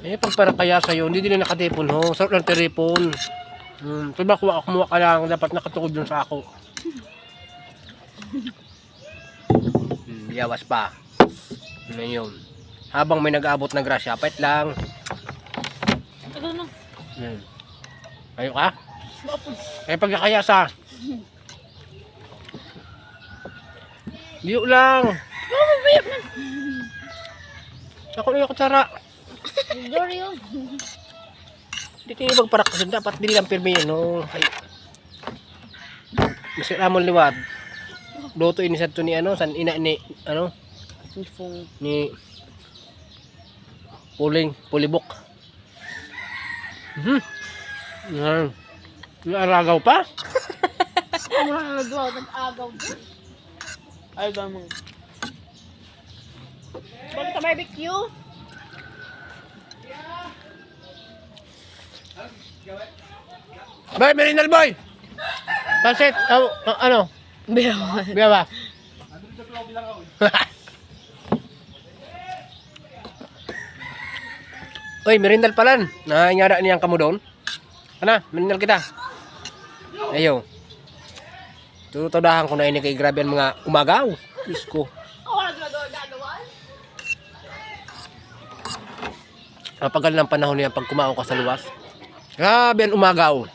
Eh, pagpara kaya sa'yo, hindi din nakatipon ho. Sarap ng tiripon. Diba kumuha ka lang, dapat nakatukod dun sa ako. Yawas pa. Ngayon. Habang may nag-aabot na grasya, pait lang. Ito na. Ayaw ka? Eh, pagkakaya sa... Diyo lang. Ako na yung kutsara. Dorio. Hindi kayo magparak kasi dapat din lang pirmi yun. No? Masira mo liwat. Luto ini sa to ni ano, san ina ni ano? Ni Pulibok. Aragaw pa? Wala nagawa, nag-agaw din. Ay ba mo? Bakit ka barbecue? Boy, Merinal boy! Pansit, ano? Biyawan. Biyawa. Oy, Merinal palan. Nanyara niyang kamu doon. Ano? Merinal kita. Ayaw. Tutudahan ko na ini kay grabe ang mga umagaw. Diyos ko. Wala gagawa. Mapagal ng panahon niya pag kumao ka sa luwas. Grabe ang umagaw.